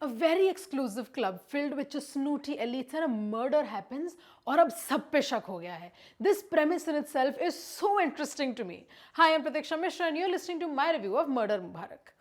very exclusive club filled with just snooty elites and a murder happens और अब सब पे शक हो गया है. This premise in itself is so interesting to me. Hi, I'm Pratiksha Mishra and you're listening to my review of Murder Mubarak.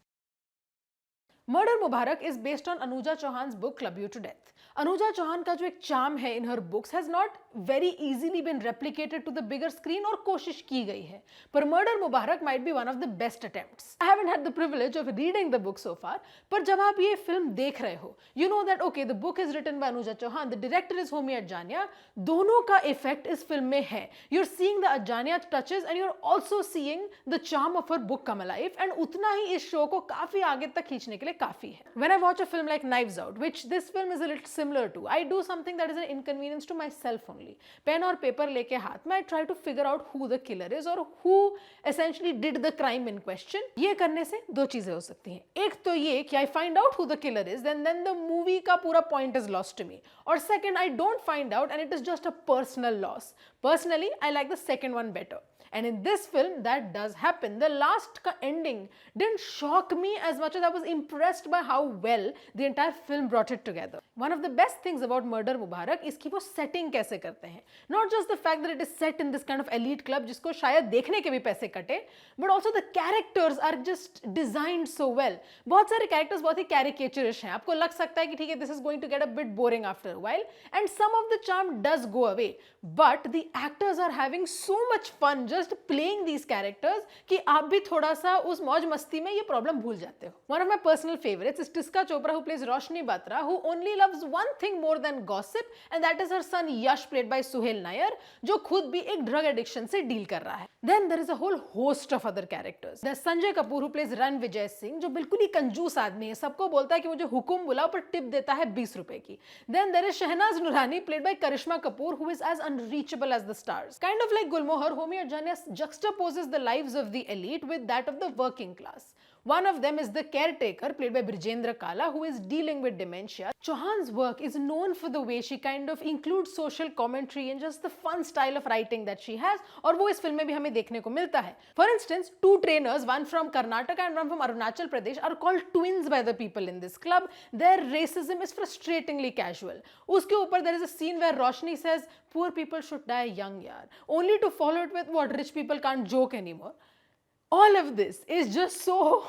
Murder Mubarak is based on Anuja Chauhan's book Club You to Death. Anuja Chauhan का जो एक charm है in her books has not very easily been replicated to the bigger screen और कोशिश की गई है. पर Murder Mubarak might be one of the best attempts. I haven't had the privilege of reading the book so far, पर जब आप ये film देख रहे हो, you know that okay, the book is written by Anuja Chauhan, the director is Homi Adjania, दोनों का effect इस film में है. You're seeing the Adjania touches and you're also seeing the charm of her book come alive and उतना ही इस show को काफी आगे तक खींचने के लिए काफी है. When I watch a film like Knives Out, which this film is a little similar to, I do something that is an inconvenience to myself only. Pen और पेपर लेके हाथ में I try to figure out who the killer is or who essentially did the crime in question. ये करने से दो चीजें हो सकती हैं. एक तो ये कि I find out who the killer is, then the movie का पूरा point is lost to me. और second, I don't find out and it is just a personal loss. Personally, I like the second one better. And in this film, that does happen. The last ending didn't shock me as much as I was impressed by how well the entire film brought it together. One of the best things about Murder Mubarak is कि वो setting कैसे करते हैं. Not just the fact that it is set in this kind of elite club जिसको शायद देखने के भी पैसे कटे, but also the characters are just designed so well. बहुत सारे characters बहुत ही caricaturish हैं. आपको लग सकता है कि ठीक है, this is going to get a bit boring after a while, and some of the charm does go away. But the actors are having so much fun just playing these characters कि आप भी थोड़ा सा उस मौज मस्ती में ये प्रॉब्लम भूल जाते हो. One of my personal favorites is Tiska Chopra, who plays Roshni Batra, who only loves one thing more than gossip, and that is her son Yash, played by Suhail Nair, जो खुद भी एक drug addiction से deal कर रहा है. Then there is a whole host of other characters. There's Sanjay Kapoor, who plays Ran Vijay Singh, जो बिल्कुल ही कंजूस आदमी है, सबको बोलता है कि मुझे हुकुम बुलाओ पर टिप देता है 20 रुपए की. Then there is Shehnaz Nurani, played by Karishma Kapoor, who is as unreachable as the stars. Kind of like Gulmohar, Homi Adjania juxtaposes the lives of the elite with that of the working class. One of them is the caretaker, played by Brijendra Kala, who is dealing with dementia. Chauhan's work is known for the way she kind of includes social commentary and just the fun style of writing that she has, और वो इस film में भी हमें देखने को मिलता है. For instance, two trainers, one from Karnataka and one from Arunachal Pradesh, are called twins by the people in this club. Their racism is frustratingly casual. उसके ऊपर there is a scene where Roshni says, "Poor people should die young, yaar," only to follow it with, "What, rich people can't joke anymore." All of this is just so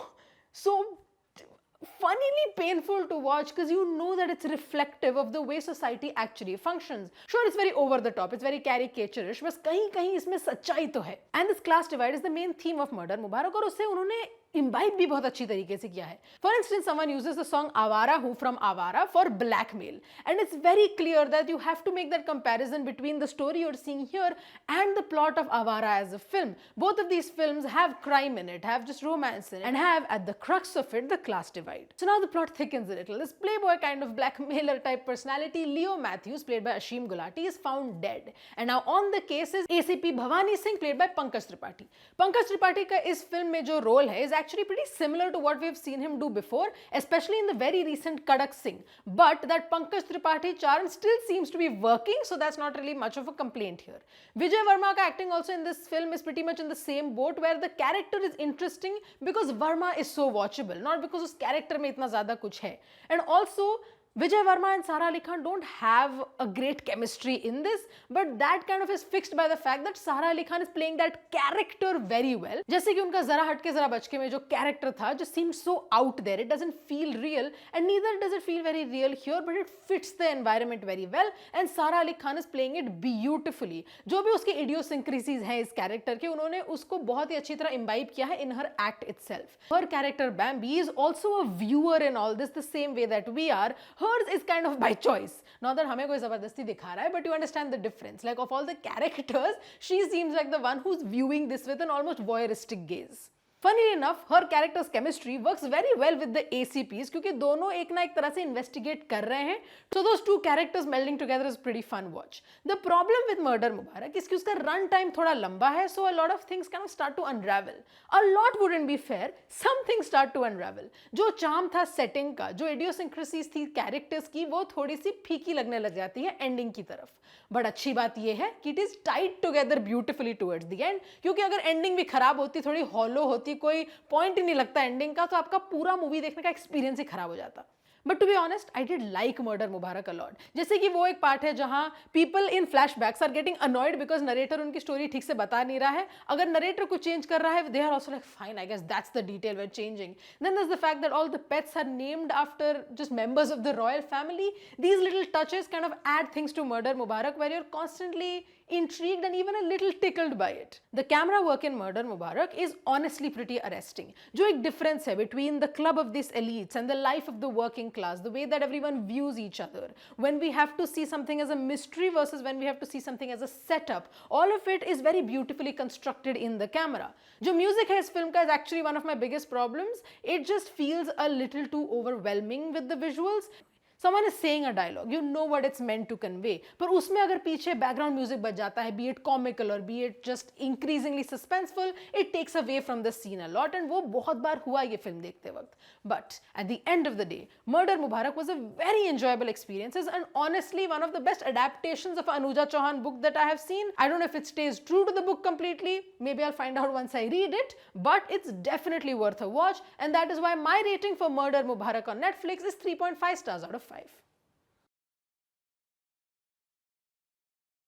funnily painful to watch because you know that it's reflective of the way society actually functions. Sure, it's very over the top, it's very caricaturish, बस कहीं कहीं इसमें सच्चाई तो है. And this class divide is the main theme of Murder Mubarak और उससे उन्होंने imbibe भी बहुत अच्छी तरीके से किया है. For instance, someone uses the song Awara Hu from Awara for blackmail, and it's very clear that you have to make that comparison between the story you're seeing here and the plot of Awara as a film. Both of these films have crime in it, have just romance in it, and have at the crux of it the class divide. So now the plot thickens a little. This playboy kind of blackmailer type personality, Leo Matthews, played by Ashim Gulati, is found dead, and now on the case is ACP Bhavani Singh, played by Pankaj Tripathi. Pankaj Tripathi का इस film में जो role है is actually pretty similar to what we've seen him do before, especially in the very recent Kadak Singh. But that Pankaj Tripathi charm still seems to be working, so that's not really much of a complaint here. Vijay Varma ka acting also in this film is pretty much in the same boat, where the character is interesting because Varma is so watchable, not because उस character में इतना ज़्यादा कुछ है. And also Vijay Varma and Sara Ali Khan don't have a great chemistry in this, but that kind of is fixed by the fact that Sara Ali Khan is playing that character very well. जैसे कि उनका जरा हटके जरा बचके में जो character था, just seemed so out there. It doesn't feel real, and neither does it feel very real here, but it fits the environment very well, and Sara Ali Khan is playing it beautifully. जो भी उसकी idiosyncrasies हैं इस character के, उन्होंने उसको बहुत ही अच्छी तरह imbibe किया है in her act itself. Her character Bambi is also a viewer in all this the same way that we are. Hers is kind of by choice. Not that हमें कोई ज़बरदस्ती दिखा रहा है, but you understand the difference. Like of all the characters, she seems like the one who's viewing this with an almost voyeuristic gaze. Funnily enough, her character's chemistry works very well with the ACPs क्योंकि दोनों एक ना एक तरह से investigate कर रहे हैं. So those two characters melding together is pretty fun watch. The problem with Murder Mubarak is कि उसका run time थोड़ा लंबा है, so a lot of things kind of start to unravel. A lot wouldn't be fair. Some things start to unravel. जो charm था setting का, जो idiosyncrasies थी characters की, वो थोड़ी सी फीकी लगने लग जाती है ending की तरफ. But अच्छी बात ये है कि it is tied together beautifully towards the end. क्योंकि अगर ending भी खराब होती, थोड़ी hollow होती, कोई पॉइंट ही नहीं लगता एंडिंग का, तो आपका पूरा मूवी देखने का एक्सपीरियंस ही खराब हो जाता. But to be honest I did like Murder Mubarak a lot. जैसे कि वो एक पार्ट है जहां people in flashbacks are getting annoyed because narrator उनकी स्टोरी ठीक से बता नहीं रहा है. अगर नरेटर को चेंज कर रहा है, they are also like fine, I guess that's the detail we are changing. Then there's the fact that all the pets are named after just members of the royal family. These little touches kind of add things to Murder Mubarak where you're constantly intrigued and even a little tickled by it. The camera work in Murder Mubarak is honestly pretty arresting. जो एक difference है between the club of these elites and the life of the working class, the way that everyone views each other, when we have to see something as a mystery versus when we have to see something as a setup, all of it is very beautifully constructed in the camera. जो music है इस film का is actually one of my biggest problems. It just feels a little too overwhelming with the visuals. Someone is saying a dialogue, you know what it's meant to convey, पर उसमें अगर पीछे background music बज जाता है, be it comical or be it just increasingly suspenseful, it takes away from the scene a lot, and वो बहुत बार हुआ ये film देखते वक्त. But at the end of the day, Murder Mubarak was a very enjoyable experience and honestly one of the best adaptations of Anuja Chauhan book that I have seen. I don't know if it stays true to the book completely, maybe I'll find out once I read it, but it's definitely worth a watch, and that is why my rating for Murder Mubarak on Netflix is 3.5 stars out of 5.